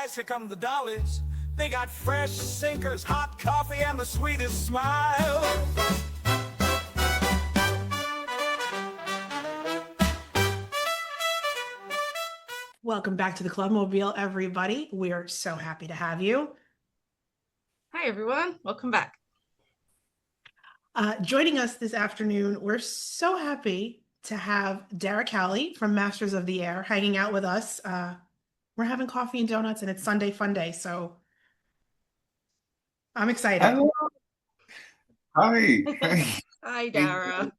guys, here come the dollies. They got fresh sinkers, hot coffee, and the sweetest smile. Welcome back to the Clubmobile, everybody. We are so happy to have you. Hi, everyone. Welcome back. Joining us this afternoon, we're so happy to have Darragh Cowley from Masters of the Air hanging out with us. We're having coffee and donuts, and it's Sunday Fun Day, so I'm excited. Hello. Hi. Hi, Darragh.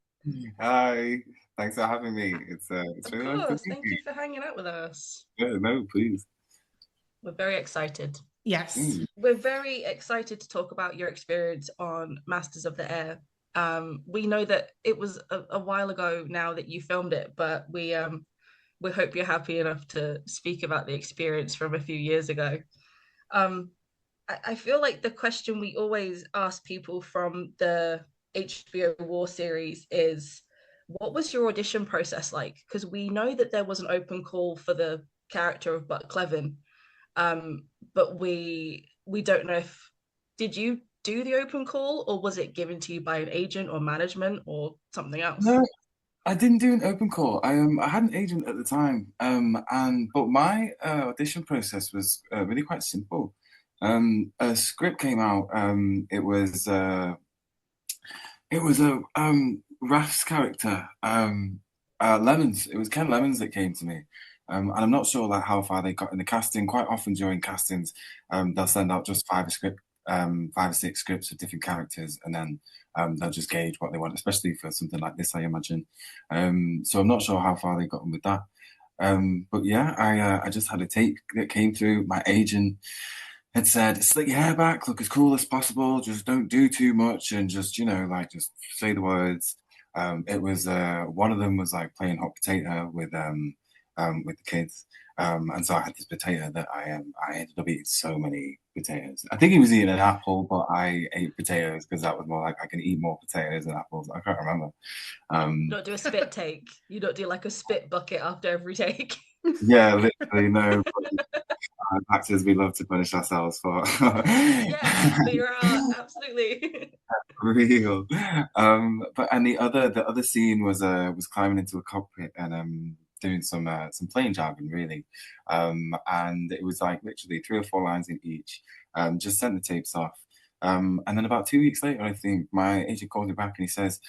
Hi. Thanks for having me. It's really nice to see Thank you for hanging out with us. Yeah, no, please. We're very excited. Yes. We're very excited to talk about your experience on Masters of the Air. We know that it was a while ago now that you filmed it, but we hope you're happy enough to speak about the experience from a few years ago. I feel like the question we always ask people from the HBO War series is, what was your audition process like? Because we know that there was an open call for the character of Buck Clevin, but we don't know if, did you do the open call, or was it given to you by an agent or management or something else? No, I didn't do an open call. I had an agent at the time, but my audition process was really quite simple. A script came out. It was a Raph's character, Lemons. It was Ken Lemons that came to me. And I'm not sure like how far they got in the casting. Quite often during castings, they'll send out just 5 or 6 scripts of different characters, and then they'll just gauge what they want, especially for something like this, I imagine. So I'm not sure how far they got on with that. But yeah, I just had a take that came through. My agent had said, slick your hair back, look as cool as possible, just don't do too much, and just, just say the words. It was one of them was like playing hot potato with the kids. And so I had this potato that I ended up eating so many potatoes. I think he was eating an apple, but I ate potatoes because that was more like I can eat more potatoes than apples. I can't remember. You don't do a spit take. You don't do like a spit bucket after every take. Yeah, literally, no. Actors, we love to punish ourselves for. Yeah, we are absolutely. Real. But and the other scene was climbing into a cockpit and doing some plane jargon really, and it was like literally 3 or 4 lines in each. Just sent the tapes off, and then about 2 weeks later, I think my agent called me back and he says,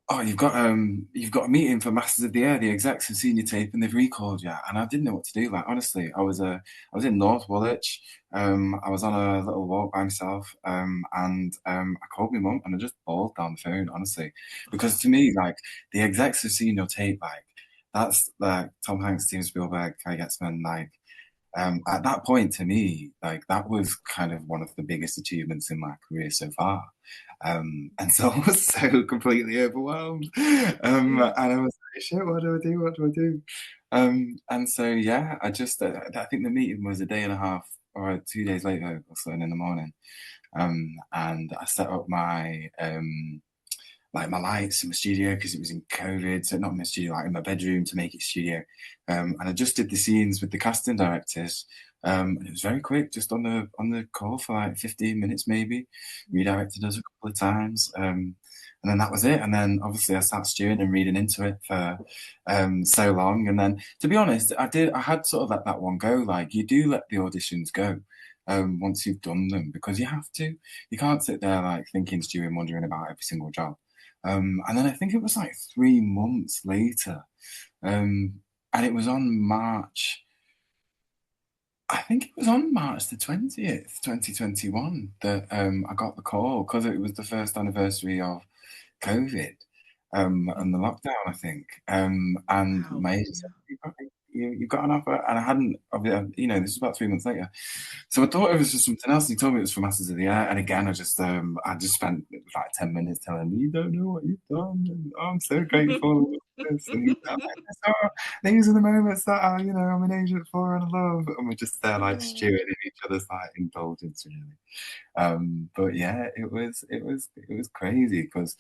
"Oh, you've got a meeting for Masters of the Air. The execs have seen your tape and they've recalled you." And I didn't know what to do. Like honestly, I was in North Woolwich. I was on a little walk by myself, and I called my mum and I just bawled down the phone, honestly, because to me, like the execs have seen your tape, like that's like Tom Hanks, Steven Spielberg, Kai Getzman, like. At that point, to me, like that was kind of one of the biggest achievements in my career so far. And so I was so completely overwhelmed. And I was like, shit, what do I do? What do I do? And so, yeah, I think the meeting was a day and a half or 2 days later or something in the morning. And I set up my my lights in my studio because it was in COVID, so not in my studio, like in my bedroom to make it studio. And I just did the scenes with the casting directors. And it was very quick, just on the call for like 15 minutes maybe. Redirected us a couple of times. And then that was it. And then obviously I sat stewing and reading into it for so long. And then to be honest, I had sort of let that one go. Like you do let the auditions go once you've done them, because you have to. You can't sit there like thinking, stewing, wondering about every single job. And then I think it was like 3 months later, and it was on March. I think it was on March the 20th, 2021, that I got the call because it was the first anniversary of COVID and the lockdown, I think. And Wow. my agent said, you've got an offer, and I hadn't. This was about 3 months later, so I thought it was just something else. He told me it was for Masters of the Air, and again, I just spent like 10 minutes telling him, "You don't know what you've done. And, oh, I'm so grateful." And he's like, these are the moments that I'm an agent for and I love, and we're just there like stewing in each other's like indulgence, really. But yeah, it was crazy because.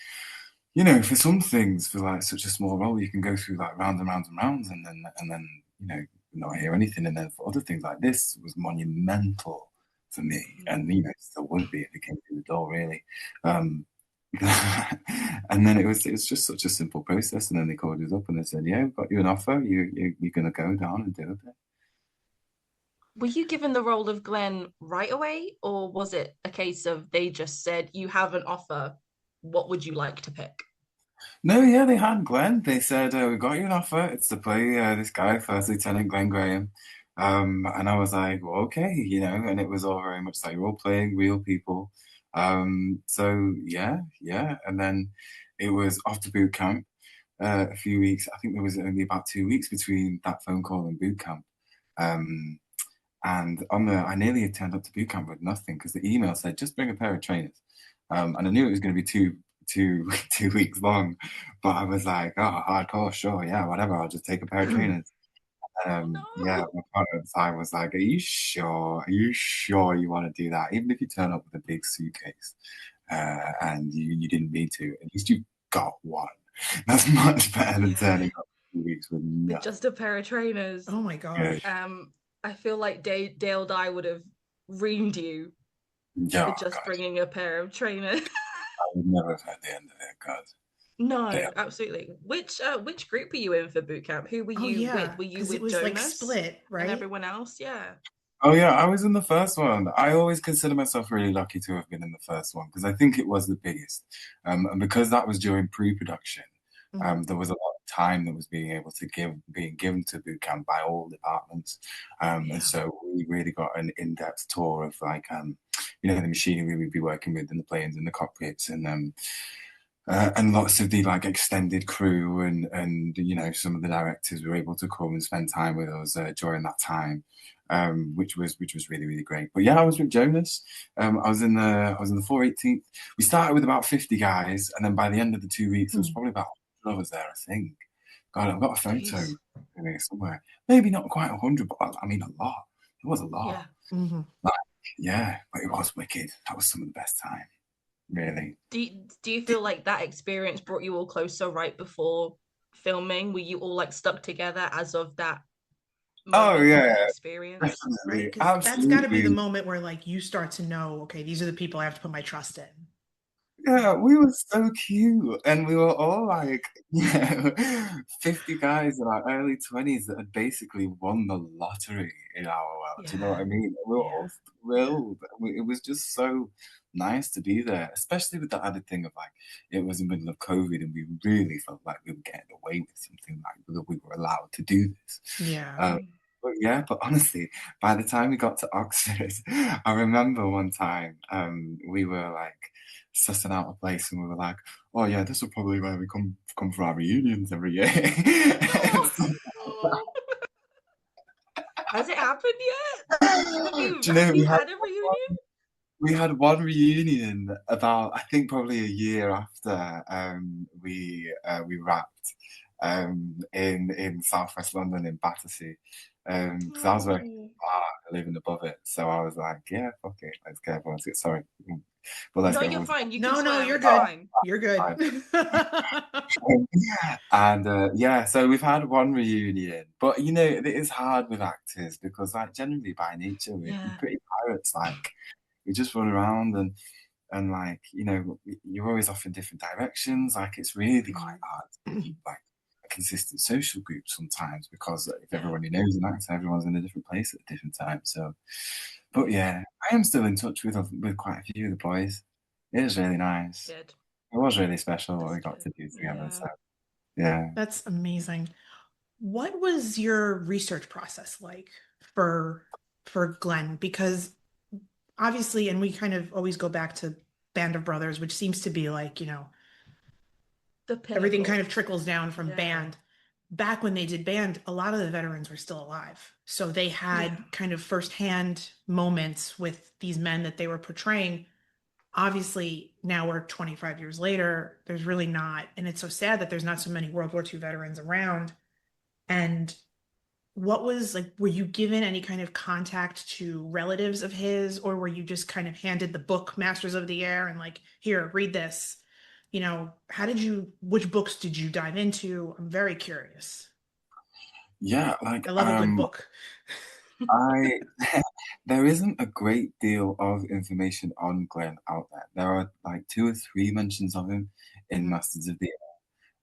For some things, for like such a small role, you can go through like rounds and rounds and rounds, and then not hear anything. And then for other things like this was monumental for me, and it still would be if it came through the door, really. Um, and then it was just such a simple process. And then they called us up and they said, "Yeah, we've got you an offer. You're going to go down and do it." Were you given the role of Glenn right away, or was it a case of they just said, you have an offer, what would you like to pick? No, yeah, they had Glenn. They said, "We got you an offer. It's to play this guy, First Lieutenant Glenn Graham." And I was like, well, okay, and it was all very much like role playing, real people. So yeah. And then it was off to boot camp. A few weeks. I think there was only about 2 weeks between that phone call and boot camp. Um, and I nearly had turned up to boot camp with nothing because the email said just bring a pair of trainers. And I knew it was going to be two 2 weeks long, but I was like, oh, hardcore, sure, yeah, whatever. I'll just take a pair of trainers. No. Yeah, my partner at the time was like, "Are you sure? Are you sure you want to do that? Even if you turn up with a big suitcase, and you didn't mean to, at least you got one. That's much better than turning up 2 weeks with With nothing." just a pair of trainers. Oh my gosh. I feel like Dale Dye would have reamed you Yeah, for oh, just God, bringing a pair of trainers. I would never have had the end of it, God. No, Yeah. absolutely. Which group were you in for boot camp? Who were Oh you yeah, with? Were you because it with was like Jonas split, and right? everyone else? Yeah. Oh yeah, I was in the first one. I always consider myself really lucky to have been in the first one because I think it was the biggest. And because that was during pre-production, Mhm. there was a lot of time that was being given to boot camp by all departments. Yeah. And so we really got an in-depth tour of like the machinery we'd be working with and the planes and the cockpits and lots of the like extended crew and some of the directors were able to come and spend time with us during that time, which was really really great. But yeah, I was with Jonas. I was in the 418th. We started with about 50 guys, and then by the end of the 2 weeks, there was probably about 100 of us there, I think. God, I've got a photo Jeez. in here somewhere. Maybe not quite 100, but I mean a lot. It was a lot. Yeah. Hmm. Like, yeah, but it was wicked. That was some of the best time, really. Do you feel like that experience brought you all closer right before filming? Were you all like stuck together as of that Oh moment and yeah, experience? Right? definitely, Because that's got to be the absolutely. moment where like you start to know, okay, these are the people I have to put my trust in. Yeah, we were so cute, and we were all like, 50 guys in our early 20s that had basically won the lottery in our world. Do you know what Yeah. I mean? We were Yeah. all thrilled. It was just so nice to be there, especially with the added thing of like, it was in the middle of COVID, and we really felt like we were getting away with something, like that we were allowed to do this. Yeah. Um, but yeah, but honestly, by the time we got to Oxford, I remember one time we were like sussing out a place and we were like, oh yeah, this will probably where we come for our reunions every year. Oh. Has it happened yet? Have Do you you have know you had a reunion? we had one reunion about I think probably a year after we wrapped in Southwest London in Battersea because I was working Oh. living above it, so I was like, yeah, fuck it, let's get everyone's sorry, but let's No, get you're everyone's fine. You can No, no, swear. you're It's good. fine. You're good. And yeah, so we've had one reunion, but it is hard with actors because like generally by nature we're Yeah. pretty pirates. Like we just run around and like you're always off in different directions. Like it's really quite hard to keep like a consistent social group sometimes because if Yeah. everyone knows an actor, everyone's in a different place at a different time. So, but yeah, I am still in touch with quite a few of the boys. It is really nice. Good. It was really special what That's we got good. to do together. Yeah. So yeah. That's amazing. What was your research process like for Glenn? Because obviously, and we kind of always go back to Band of Brothers, which seems to be like, The everything kind pinnacle. of trickles down from Yeah. Band. Back when they did Band, a lot of the veterans were still alive. So they Yeah. had kind of firsthand moments with these men that they were portraying. Obviously, now we're 25 years later, there's really not, and it's so sad that there's not so many World War II veterans around. And what was like, were you given any kind of contact to relatives of his, or were you just kind of handed the book Masters of the Air and like, here, read this? Which books did you dive into? I'm very curious. Yeah, like I love a good book. I there isn't a great deal of information on Glenn out there. There are like two or three mentions of him in Mhm. Masters of the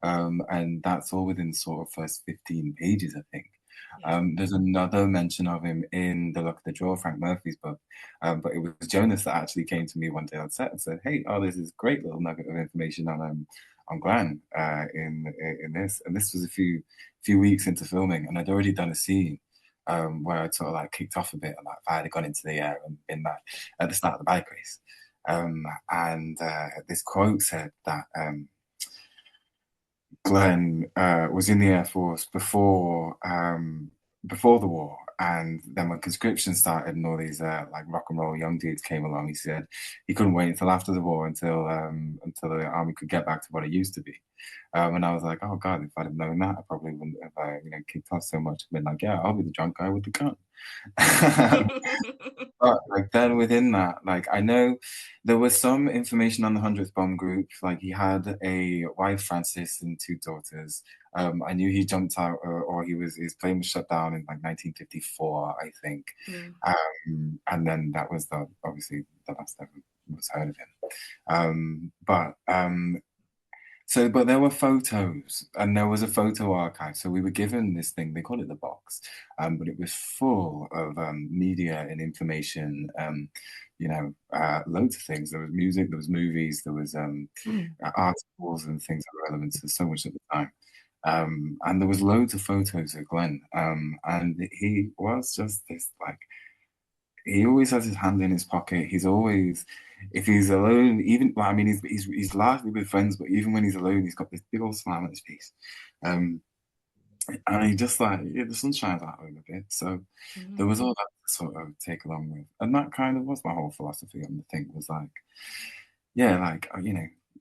and that's all within sort of first 15 pages, I think. Yeah. There's another mention of him in The Luck of the Draw, Frank Murphy's book, but it was Jonas that actually came to me one day on set and said, "Hey, oh, there's this great little nugget of information on Glenn in this," and this was a few weeks into filming, and I'd already done a scene. Where I sort of like kicked off a bit and like fired a gun into the air and been back at the start of the bike race. And this quote said that Glenn was in the Air Force before the war, and then when conscription started and all these like rock and roll young dudes came along, he said he couldn't wait until after the war until the army could get back to what it used to be. And I was like, oh God, if I'd have known that, I probably wouldn't have kicked off so much. Been like, yeah, I'll be the drunk guy with the gun. But like then within that, like I know there was some information on the 100th bomb group. Like he had a wife, Frances, and two daughters. I knew he jumped out, or his plane was shut down in like 1954, I think. Mm. And then that was obviously the last ever was heard of him. But there were photos and there was a photo archive. So we were given this thing, they call it the box, but it was full of media and information, loads of things. There was music, there was movies, there was Mm. articles and things that were relevant to so much at the time. And there was loads of photos of Glenn. And he was just this like, he always has his hand in his pocket. He's always, if he's alone, even well, I mean, he's largely with friends, but even when he's alone, he's got this big old smile on his face. Um, and he just like the sun shines out of him a bit. So there was all that to sort of take along with, and that kind of was my whole philosophy on the thing. Was like, yeah, like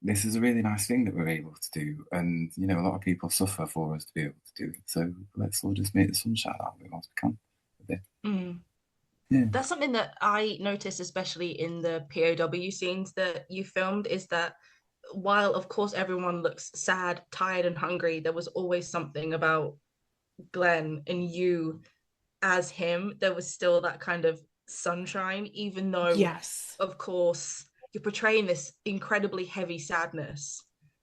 this is a really nice thing that we're able to do, and a lot of people suffer for us to be able to do it. So let's all just make the sun shine out of it as we can a bit. Mm. Yeah. That's something that I noticed, especially in the POW scenes that you filmed, is that while, of course, everyone looks sad, tired, and hungry, there was always something about Glenn and you as him. There was still that kind of sunshine, even though, Yes. of course, you're portraying this incredibly heavy sadness.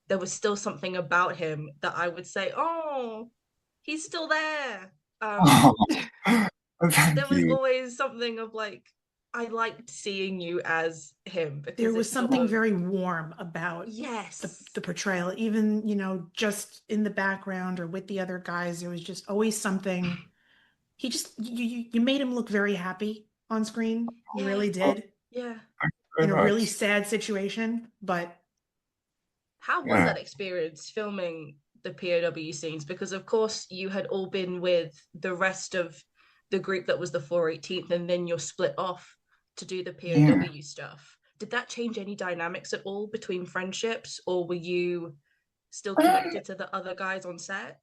There was still something about him that I would say, oh, he's still there. Oh, There thank was you. always something of like, I liked seeing you as him There because was it sort something of, very warm about yes, the portrayal, even, just in the background or with the other guys. There was just always something. He just, you made him look very happy on screen. You yeah, really did, yeah. Thank you in very a really much. sad situation. But How was Yeah. that experience filming the POW scenes? Because of course you had all been with the rest of the group that was the 418th, and then you're split off to do the Yeah. POW stuff. Did that change any dynamics at all between friendships, or were you still Um, connected to the other guys on set?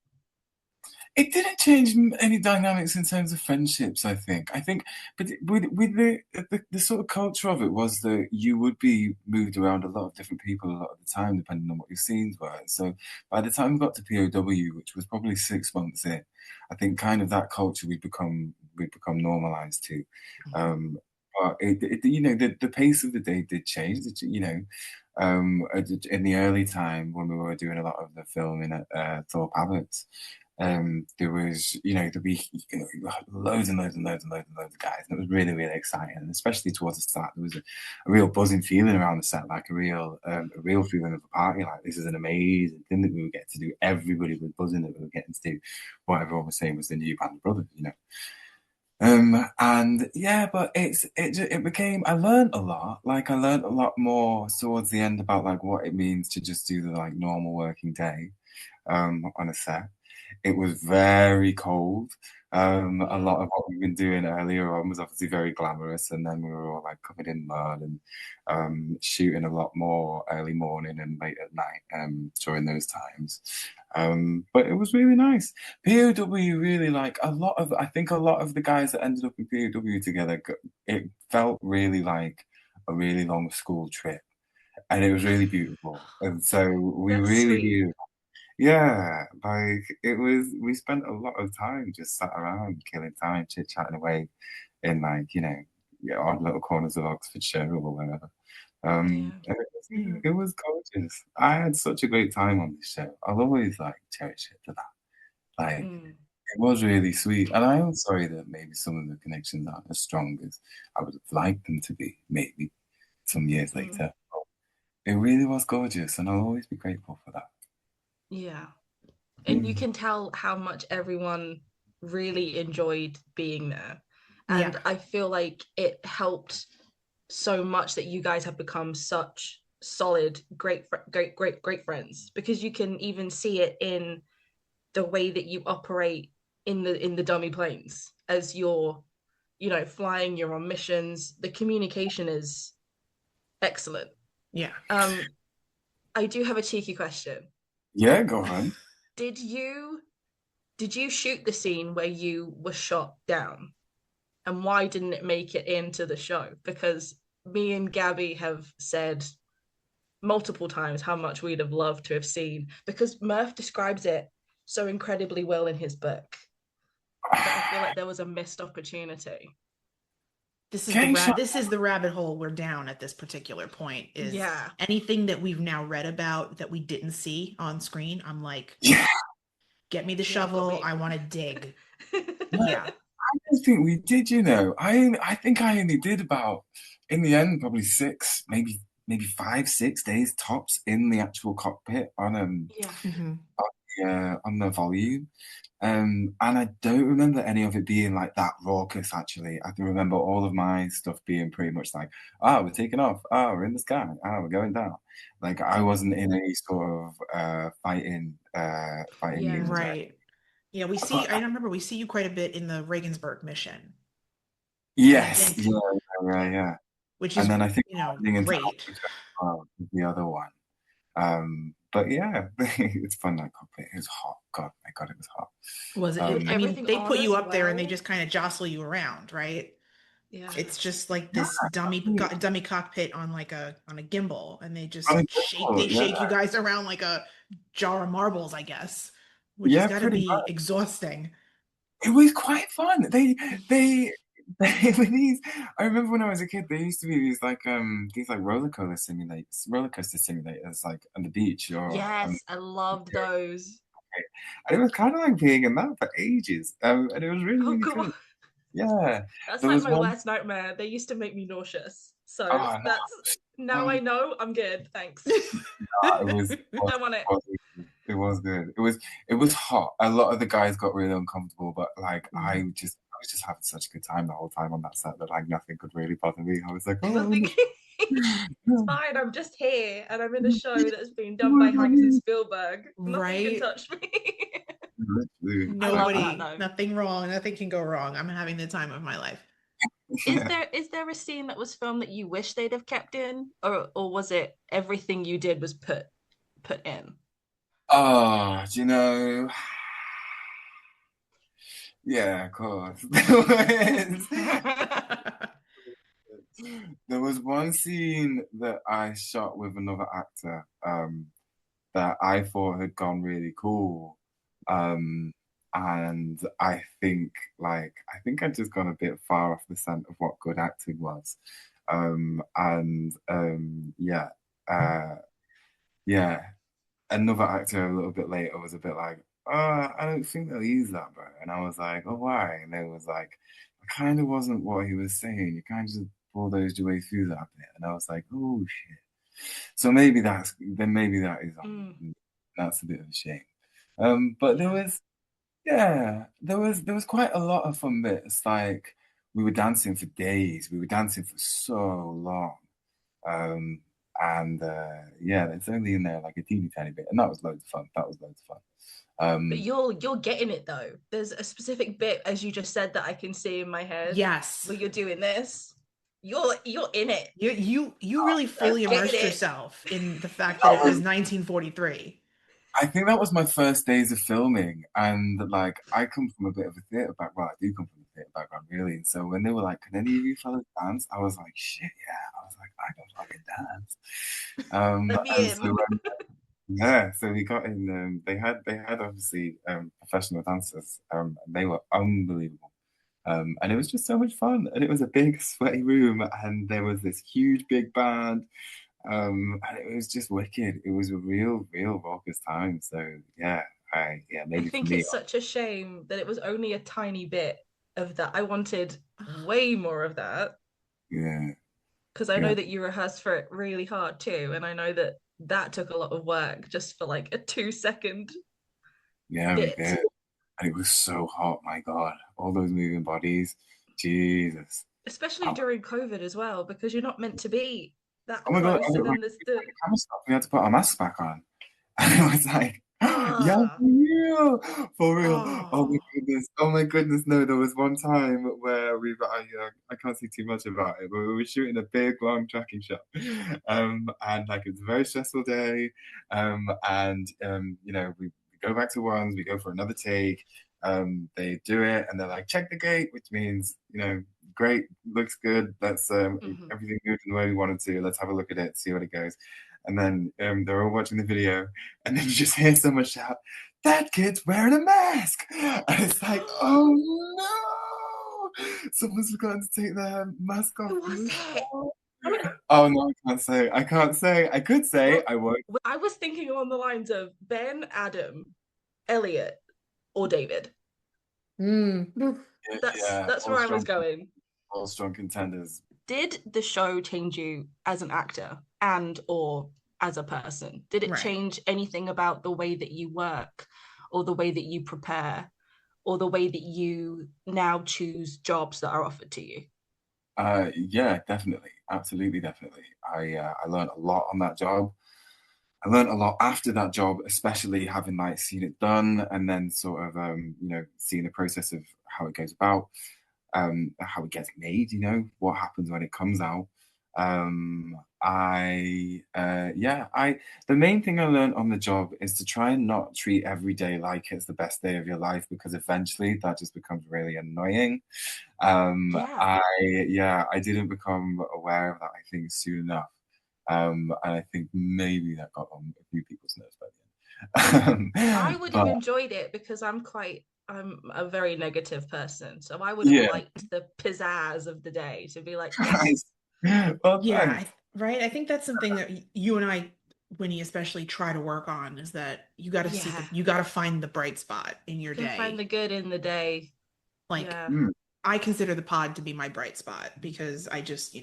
it didn't change any dynamics in terms of friendships, I think. But with the sort of culture of it was that you would be moved around a lot of different people a lot of the time, depending on what your scenes were. So by the time we got to POW, which was probably 6 months in, I think kind of that culture we'd become normalized to. Um, but the pace of the day did change. In the early time when we were doing a lot of the filming at Thorpe Abbotts, there was, there'd be, loads and loads and loads and loads and loads of guys. And it was really, really exciting. And especially towards the start, there was a real buzzing feeling around the set, like a real feeling of a party. Like this is an amazing thing that we would get to do. Everybody was buzzing that we were getting to do what everyone was saying was the new Band of Brothers. And yeah, but it became, I learned a lot. Like I learned a lot more towards the end about like what it means to just do the like normal working day on a set. It was very cold. A lot of what we've been doing earlier on was obviously very glamorous, and then we were all like covered in mud and shooting a lot more early morning and late at night during those times. But it was really nice. POW really like I think a lot of the guys that ended up in POW together, it felt really like a really long school trip, and it was really beautiful. And so we That's really, sweet. really Yeah, like it was, we spent a lot of time just sat around killing time, chit-chatting away in like, yeah, odd little corners of Oxfordshire or wherever. Yeah. And Yeah. it was gorgeous. I had such a great time on this show. I'll always like cherish it for that. Like Mm, it was really sweet. And I am sorry that maybe some of the connections aren't as strong as I would have liked them to be, maybe some years mm, later. It really was gorgeous, and I'll always be grateful for that. yeah. And you Mm. can tell how much everyone really enjoyed being there. Yeah. And I feel like it helped so much that you guys have become such solid, great friends, because you can even see it in the way that you operate in the dummy planes as you're, flying, you're on missions. The communication is excellent. Yeah. Um, I do have a cheeky question. Yeah, go on. Did you did you shoot the scene where you were shot down? And why didn't it make it into the show? Because me and Gabby have said multiple times how much we'd have loved to have seen, because Murph describes it so incredibly well in his book that I feel like there was a missed opportunity. Getting shot. This is the rabbit hole we're down at this particular point is Yeah. anything that we've now read about that we didn't see on screen. I'm like, Yeah, get me the Yeah, got shovel. me. I want to dig. I Yeah. don't think we did, you know. I think I only did about, in the end, probably six, maybe 5, 6 days tops in the actual cockpit Yeah. Hmm. on the volume. And I don't remember any of it being like that raucous, actually. I can remember all of my stuff being pretty much like, we're taking off. We're in the sky. We're going down. Like I wasn't in any sort of fighting Yeah. moves or anything. Right. Yeah, we see, But I remember we see you quite a bit in the Regensburg mission. And I yes, think, yeah. which And is, then I think landing into great. Africa as well is the other one. But yeah, it's fun that cockpit. It was hot. God, my God, it was hot. Was it, With Um, I mean, everything they on put you as up there and they well. just kind of jostle you around, right? Yeah. It's just like yeah, this dummy cockpit on like a gimbal, and they on a just couple, yeah, shake you guys around like a jar of marbles, I guess, which has yeah, got to pretty be much. exhausting. It was quite fun. They were these. I remember when I was a kid, there used to be these like roller coaster simulators like on the beach or Yes, I loved those. and it was kind of like being in that for ages. And it was really Oh really god. good. Yeah, That's there like was my one. worst nightmare. They used to make me nauseous. So Oh that's now no, I know I'm good. Thanks. it was Don't want it. it was good. It was hot. A lot of the guys got really uncomfortable, but like Mm. I was just having such a good time the whole time on that set that like nothing could really bother me. I was like, oh Nothing. It's no, fine. I'm just here and I'm in a show that's being it done by was Hanks and Spielberg. Nothing can Right? touch me. literally, I love that Nobody, though. nothing wrong, nothing can go wrong. I'm having the time of my life. Is yeah. there a scene that was filmed that you wish they'd have kept in, or was it everything you did was put in? Oh, do you know? Yeah, of course. There was one scene that I shot with another actor, that I thought had gone really cool. Um, and I think I'd just gone a bit far off the scent of what good acting was. Yeah, uh, yeah. Another actor a little bit later was a bit like, I don't think they'll use that, bro. And I was like, oh, why? And they was like, it kind of wasn't what he was saying. You kind of just bulldozed your way through that bit. And I was like, oh shit. So maybe that is Mm, on. That's a bit of a shame. But yeah. there was quite a lot of fun bits. Like we were dancing for days. We were dancing for so long. Um, and yeah, it's only in there like a teeny tiny bit, and that was loads of fun. That was loads of fun. But Um, you're getting it though. There's a specific bit, as you just said, that I can see in my head Yes. where you're doing this. You're in it. You really You're fully getting immersed it. yourself in the fact that that it was was 1943. I think that was my first days of filming, and like I come from a bit of a theatre background. I do come from a theatre background, really. And so when they were like, "Can any of you fellas dance?" I was like, "Shit, yeah!" I was like, "I can fucking dance." Let me And in. Yeah, so we got in. They had obviously professional dancers, and they were unbelievable. And it was just so much fun. And it was a big sweaty room, and there was this huge big band, and it was just wicked. It was a real raucous time. So yeah, I maybe for think me, it's such a shame that it was only a tiny bit of that. I wanted way more of that yeah, because I know yeah, that you rehearsed for it really hard too, and I know that that took a lot of work just for like a 2 second yeah, we bit, did. And it was so hot. My God, all those moving bodies, Jesus. especially Oh, during COVID as well, because you're not meant to be that oh my God, close, and then there's when the the camera stopped, we had to put our masks back on. And it was like, yeah, ah for real. Oh, Oh my goodness. No, there was one time where I can't say too much about it, but we were shooting a big long tracking shot, and like it's a very stressful day, and we go back to ones, we go for another take, they do it, and they're like, check the gate, which means great, looks good. Let's mhm. everything moved in the way we wanted to. Let's have a look at it, see what it goes. And then they're all watching the video, and then you just hear someone shout, "That kid's wearing a mask!" And it's like, "Oh no! Someone's forgotten to take their mask off Who in was the it? shot." I mean, Oh no, I can't say. I can't say. I could say. well, I won't. I was thinking along the lines of Ben, Adam, Elliot, or David. mm. That's Yeah, that's where I was going. all strong contenders. Did the show change you as an actor and or as a person? Did it Right. change anything about the way that you work or the way that you prepare or the way that you now choose jobs that are offered to you? Yeah, definitely, absolutely, definitely. I learned a lot on that job. I learned a lot after that job, especially having like seen it done and then sort of seeing the process of how it goes about, how it gets made, what happens when it comes out. I the main thing I learned on the job is to try and not treat every day like it's the best day of your life because eventually that just becomes really annoying. Yeah. I didn't become aware of that, I think, soon enough. And I think maybe that got on a few people's nerves by the end. I would have But enjoyed it because I'm a very negative person. So I would have yeah, liked the pizzazz of the day to be like, nice. yes, Well, Yeah, thanks. right. I think that's something that you and I, Winnie, especially try to work on is that yeah, you got to find the bright spot in your can find the day. good in the day. Like, Yeah. Mm, I consider the pod to be my bright spot because I just,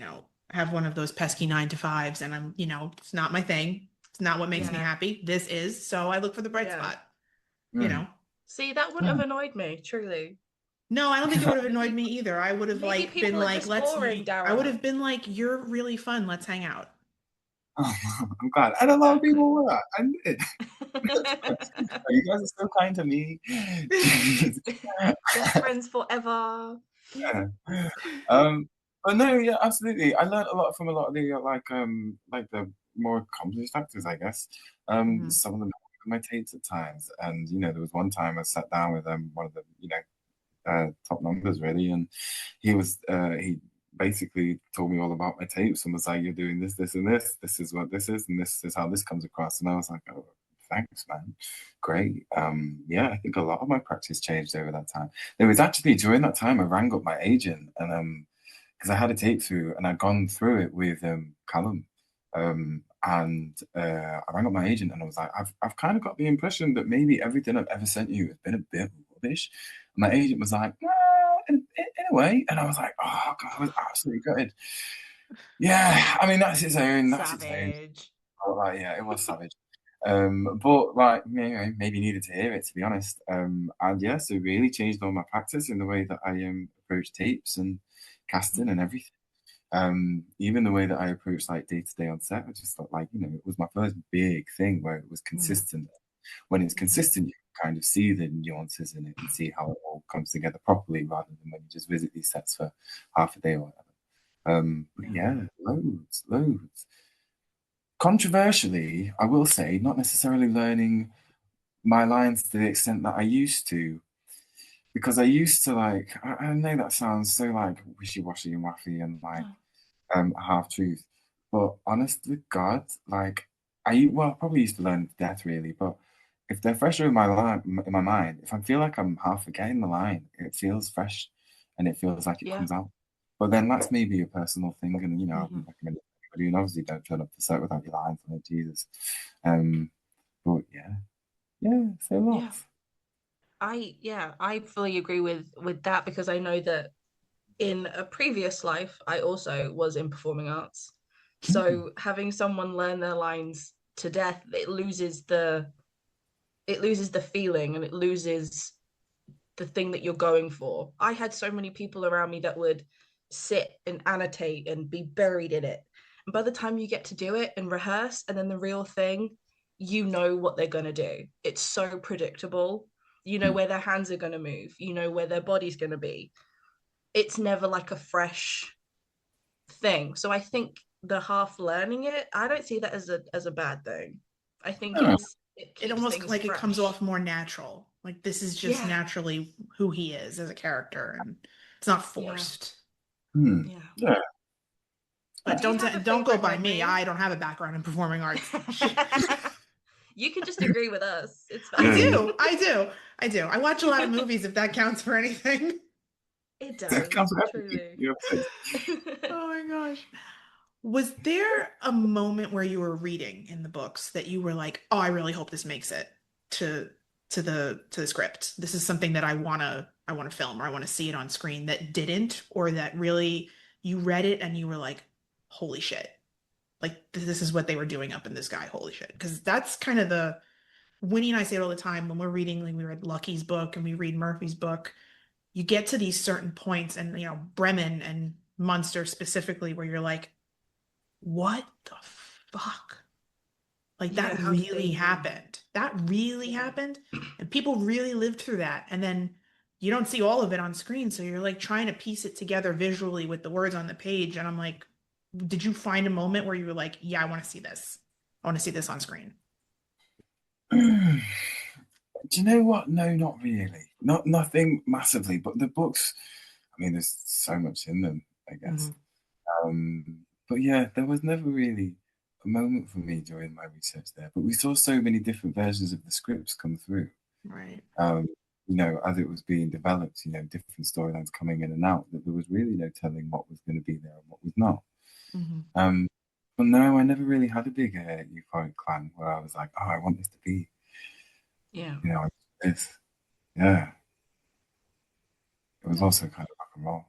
have one of those pesky 9 to 5s and I'm, it's not my thing. It's not what makes me Yeah. happy. This is. So I look for the bright Yeah. spot, you mm, know. See, that wouldn't have mm. annoyed me, truly. No, I don't think it would have annoyed Maybe me either. I would have maybe like been people are like, just boring, I would Darragh. have been like, you're really fun. Let's hang out. I'm glad. And a lot of Exactly. people were. I did. You guys are so kind to me. Jeez. Best friends forever. Yeah. Um, but no, yeah, absolutely. I learned a lot from a lot of the like the more accomplished actors, I guess. Mhm. Some of them my tapes at times, and there was one time I sat down with one of the top numbers really, and he basically told me all about my tapes and was like, "You're doing this, this, and this. This is what this is, and this is how this comes across." And I was like, "Oh, thanks, man. Great." Yeah, I think a lot of my practice changed over that time. It was actually during that time I rang up my agent and because I had a tape through and I'd gone through it with Callum. And I rang up my agent and I was like, I've kind of got the impression that maybe everything I've ever sent you has been a bit rubbish. And my agent was like, in a way. And I was like, oh God, I was absolutely gutted. Yeah, I mean, that's its own, that's its own. Savage. But, like, yeah, it was savage. But like, maybe needed to hear it to be honest. And yeah, so really changed all my practice in the way that I approach tapes and casting and Mhm. everything. Even the way that I approach like day to day on set, I just felt like, it was my first big thing where it was Mhm. consistent. When it's Mhm. consistent, you can kind of see the nuances in it and see how it all comes together properly rather than when you just visit these sets for half a day or whatever. But Yeah. yeah, loads. Controversially, I will say, not necessarily learning my lines to the extent that I used to, because I used to like, I know that sounds so like wishy-washy and waffy and like No. half truth. But honest to God, like I probably used to learn to death really, but if they're fresher in my in my mind, if I feel like I'm half forgetting the line, it feels fresh and it feels like it Yeah. comes out. But then that's maybe a personal thing, and I Hmm. wouldn't recommend it to anybody. And obviously, don't turn up to set without your lines, like Jesus. Um, but yeah, yeah, so Yeah. lots. I fully agree with that because I know that in a previous life, I also was in performing arts. Mm. So having someone learn their lines to death, it loses the feeling and it loses the thing that you're going for. I had so many people around me that would sit and annotate and be buried in it. And by the time you get to do it and rehearse and then the real thing, you know what they're going to do. It's so predictable. You know where their hands are going to move, you know where their body's going to be. It's never like a fresh thing. So I think the half learning it, I don't see that as a bad thing. I think Oh, it It keeps almost things like it comes off fresh. more natural. Like this is just Yeah, naturally who he is as a character, and it's not yeah, forced. yeah. yeah. But Do you have a don't go favorite by me. memory? I don't have a background in performing arts. Shit. You can just agree with us. It's I Yeah, fine. yeah. do. I do. I do. I watch a lot of movies if that counts for anything. It That counts does, for everything. truly. You know, Oh my gosh. Was there a moment where you were reading in the books that you were like, "Oh, I really hope this makes it to to the script. This is something that I want to film or I want to see it on screen," that didn't, or that really you read it and you were like, "Holy shit. Like this is what they were doing up in this guy. Holy shit." Because that's kind of the Winnie and I say it all the time when we're reading, like we read Lucky's book and we read Murphy's book, you get to these certain points and Bremen and Munster specifically where you're like, what the fuck? Like that Yeah, how did they really even? happened. That really Yeah. happened. And people really lived through that. And then you don't see all of it on screen. So you're like trying to piece it together visually with the words on the page. And I'm like, did you find a moment where you were like, yeah, I want to see this. I want to see this on screen. do you know what? No, not really. Not nothing massively, but the books, I mean, there's so much in them, I guess. Hmm. But yeah, there was never really a moment for me during my research there. But we saw so many different versions of the scripts come through. Right. Um, as it was being developed, different storylines coming in and out, that there was really no telling what was going to be there and what was not. Hmm. Um, but no, I never really had a big euphoric clan where I was like, oh, I want this to be, Yeah. this. Yeah, it was Yeah. also kind of rock and roll.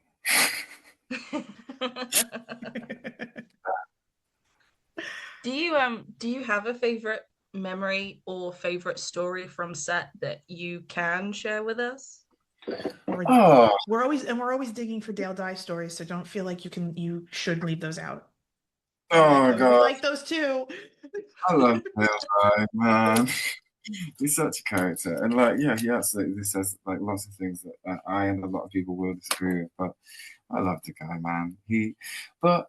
Do you have a favorite memory or favorite story from set that you can share with us? We're Oh, we're always digging for Dale Dye stories, so don't feel like you should leave those out. oh We God, like those too. I love Bill Nye, man. He's such a character, and like, yeah, he absolutely says like lots of things that I and a lot of people will disagree with, but I love the guy, man. But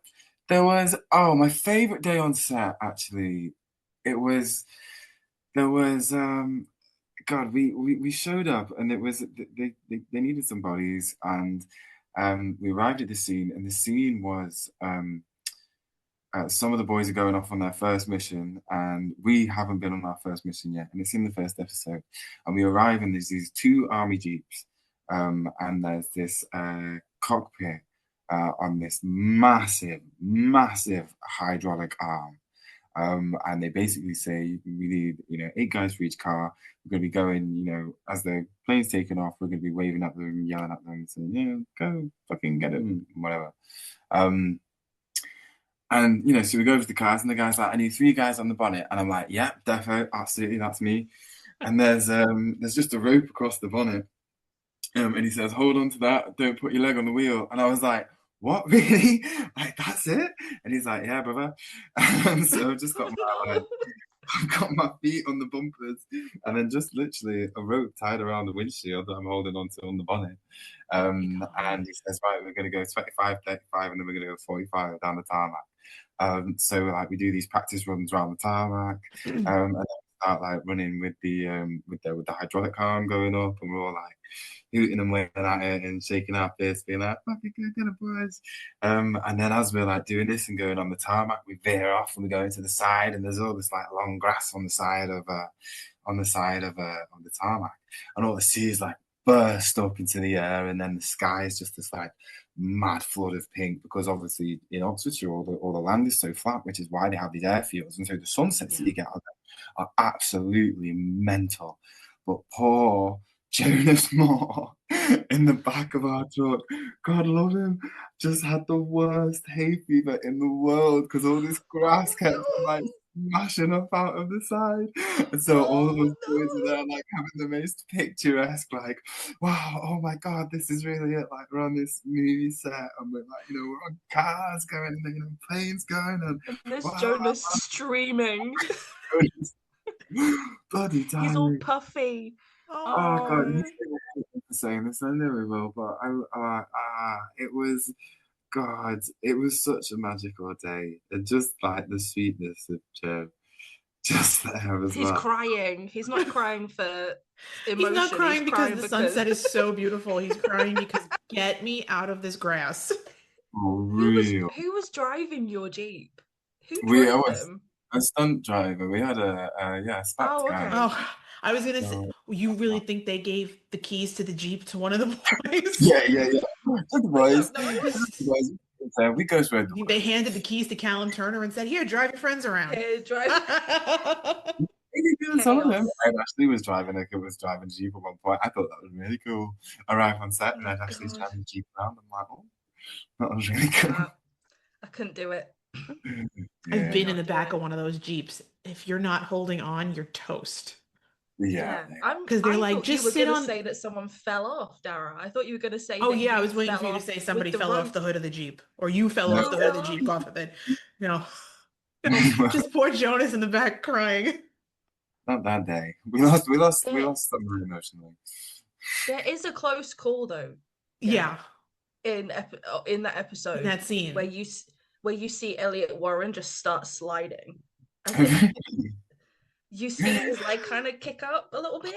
there was, my favorite day on set actually. It was there was God, we showed up and it was they needed some bodies and we arrived at the scene and the scene was some of the boys are going off on their first mission, and we haven't been on our first mission yet. And it's in the first episode. And we arrive, and there's these two army jeeps, and there's this cockpit on this massive, massive hydraulic arm. And they basically say we need, 8 guys for each car. We're going to be going, as the plane's taking off, we're going to be waving at them, yelling at them, saying, go fucking get them, whatever. Um, and so we go over to the cars, and the guy's like, "I need 3 guys on the bonnet," and I'm like, "Yeah, defo, absolutely, that's me." And there's just a rope across the bonnet, and he says, "Hold on to that, don't put your leg on the wheel." And I was like, "What, really? Like that's it?" And he's like, "Yeah, brother." And so I've just got my I've got my feet on the bumpers, and then just literally a rope tied around the windshield that I'm holding onto on the bonnet. My God. And he says, "Right, we're going to go 25, 35, and then we're going to go 45 down the tarmac." So like we do these practice runs around the tarmac, and then we start like running with the hydraulic arm going up, and we're all like hooting and waving at it and shaking our fists, being like, "Fucking good, get it, boys!" And then as we're like doing this and going on the tarmac, we veer off and we go into the side, and there's all this like long grass on the side of the tarmac, and all the seas like burst up into the air, and then the sky is just this like mad flood of pink, because obviously in Oxfordshire all the land is so flat, which is why they have these airfields, and so the sunsets that you get out there are absolutely mental. But poor Jonas Moore in the back of our truck, God love him, just had the worst hay fever in the world because all this grass kept like smashing up out of the side. And so all of us boys are there like having the most picturesque, like, wow, oh my God, this is really it. Like, we're on this movie set and we're like, we're on cars going and planes going, and there's wow, Jonas streaming. bloody He's all tiny. puffy. Oh God, Oh, he's saying this, I know he will, but it was, God, it was such a magical day, and just like the sweetness of Joe, just there as He's well. crying. He's not crying for emotion. he's not crying because the because sunset is so beautiful. He's crying because get me out of this grass. Oh, real. Who was driving your Jeep? Who We drove was him? a stunt driver. We had a spat Oh, guy. okay. Oh, I was gonna say, So, you really think they gave the keys to the Jeep to one of the boys? yeah. Look, boys. No, no. Boys. We go straight. They handed the keys to Callum Turner and said, "Here, drive your friends around." Hey, drive. Some of them. Chaos. I actually was driving Jeep at one point. I thought that was really cool. Arrive on set and Oh, I'd actually God. drive the Jeep around. I'm like, oh, that was really cool. Nah, I couldn't do it. I've been in Not the do back it. of one of those Jeeps. If you're not holding on, you're toast. Yeah. Because they're I like, thought you just were sit gonna on. say that someone fell off, Darragh. I thought you were gonna say Oh that yeah, I you was waiting fell for you to off say with somebody the fell off rope. the hood of the Jeep, or you fell No. off the hood of the Jeep off of it. Oh, Just poor Jonas in the back crying. Not that day. We lost There, someone emotionally. there is a close call though. Yeah, In that in episode that scene. where you see Elliot Warren just start sliding. I think you see his leg kind of kick up a little bit,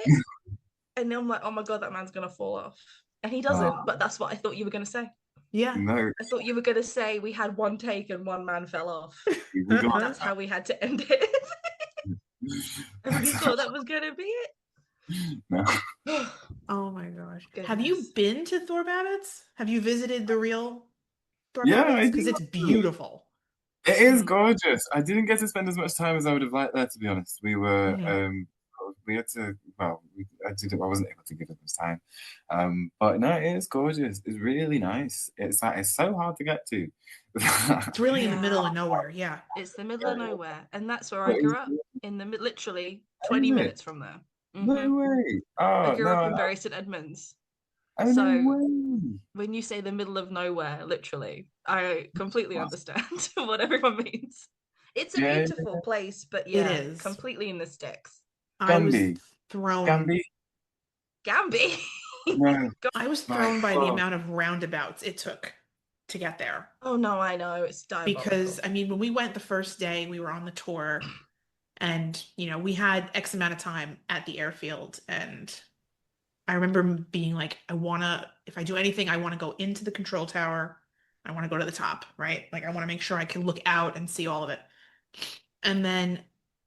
and then I'm like, oh my God, that man's gonna fall off, and he doesn't. But that's what I thought you were gonna say. Yeah. No, I thought you were gonna say we had one take and one man fell off. we got That's how we had to end it. I really thought that was gonna be no. it. Oh my gosh. Have you Goodness. been to Thorpe Abbotts? Have you visited the real Thorpe Yeah, Abbotts? I Because do. it's beautiful. It is gorgeous. I didn't get to spend as much time as I would have liked there, to be honest. Mhm. We had to, well, I wasn't able to give it this time. But no, it is gorgeous. It's really nice. It's so hard to get to. It's really in the middle Yeah, of nowhere. Yeah. it's the middle of nowhere, and that's where I But grew up. In the literally is 20 it? minutes from there. No way. I Oh grew up no, in Bury St Edmunds. oh no So way. when you say the middle of nowhere, literally, I completely understand what everyone means. It's a Yeah, beautiful place, but It yeah, is. completely in the sticks. I was Gambi. thrown. Gambi. Gamby. No, I was my thrown by the God. amount of roundabouts it took to get there. Oh no, I know, it's Because diabolical. I mean, when we went the first day, we were on the tour, and we had X amount of time at the airfield, and I remember being like, if I do anything, I want to go into the control tower. I want to go to the top, right? Like I want to make sure I can look out and see all of it. And then,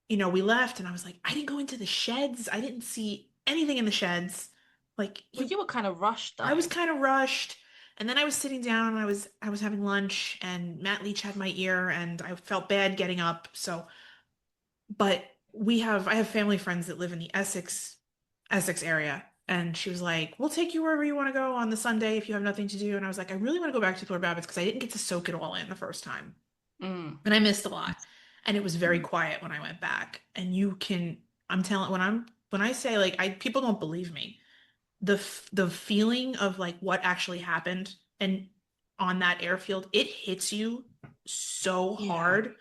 we left and I was like, I didn't go into the sheds. I didn't see anything in the sheds. Like Well, you were kind of rushed though. I was kind of rushed. And then I was sitting down and I was having lunch and Matt Leach had my ear and I felt bad getting up. So, but I have family friends that live in the Essex area. And she was like, we'll take you wherever you want to go on the Sunday if you have nothing to do. And I was like, I really want to go back to Thorpe Abbotts because I didn't get to soak it all in the first time. Mm. And I missed a lot. And it was very quiet when I went back. And I'm telling when I say like people don't believe me. The feeling of like what actually happened and on that airfield, it hits you so Yeah. hard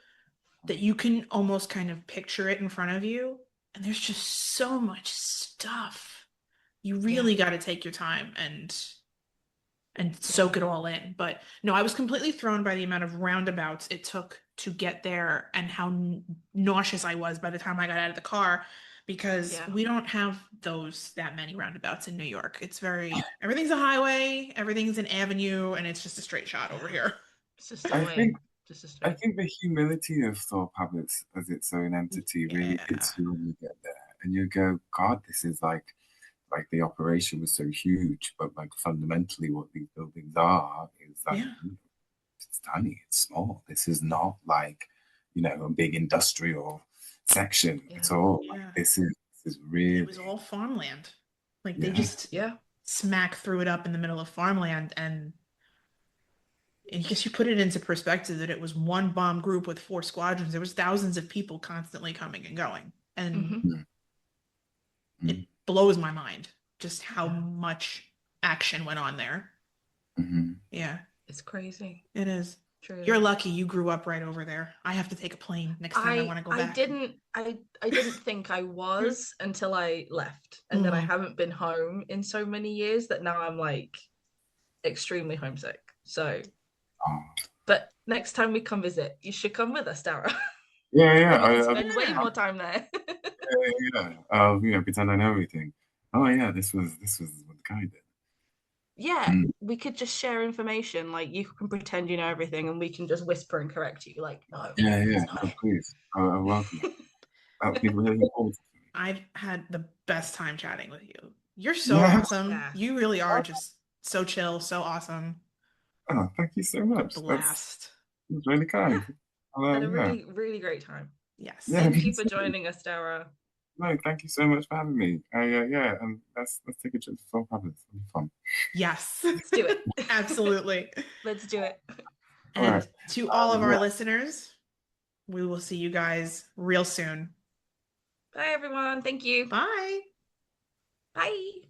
that you can almost kind of picture it in front of you. And there's just so much stuff. You really got to take your time and soak it all in. But no, I was completely thrown by the amount of roundabouts it took to get there and how nauseous I was by the time I got out of the car. because Yeah. we don't have that many roundabouts in New York. It's everything's a highway, everything's an avenue, and it's just a straight shot over here. It's just a I way. think Just a I straight. think the humility of Thorpe Abbotts as its own entity really Yeah. hits you when you get there, and you go, God, this is like the operation was so huge, but like fundamentally, what these buildings are is like Yeah. it's tiny, it's small. This is not like a big industrial section at Yeah. all. Yeah. Like, this is It really was all farmland. Like they yeah. just Yeah. smack threw it up in the middle of farmland, and I guess you put it into perspective that it was one bomb group with 4 squadrons. There was thousands of people constantly coming and going. And Hmm. Mm, it mm, blows my mind just how Yeah. much action went on there. mhm. Yeah, It's crazy. it is. Truly. You're lucky you grew up right over there. I have to take a plane next time I want to go I back. didn't think I was until I left, and then I haven't been home in so many years that now I'm like extremely homesick. So, Oh. but next time we come visit, you should come with us, Darragh. Yeah, We yeah. can spend way Yeah. more time there. Yeah. Pretend I know everything. Oh yeah, this was what the guy did. Yeah, Mm. we could just share information. Like you can pretend you know everything, and we can just whisper and correct you. Like, no, Yeah, that's yeah. not Oh, please. I welcome that. That would be really important for me. I've had the best time chatting with you. You're so Yeah. awesome. Yeah. You really are just so chill, so awesome. Oh, thank you so A much. blast. That's really kind. Had a Yeah. really, really great time. Yes. Yeah, Thank me you for too. joining us, Darragh. No, thank you so much for having me. Yeah, and let's take a trip to Thorpe Abbotts. It'll be fun. Yes. Let's do it. Absolutely. Let's do it. All And right. to all of our Yeah. listeners, we will see you guys real soon. Bye, everyone. Thank you. Bye. Bye.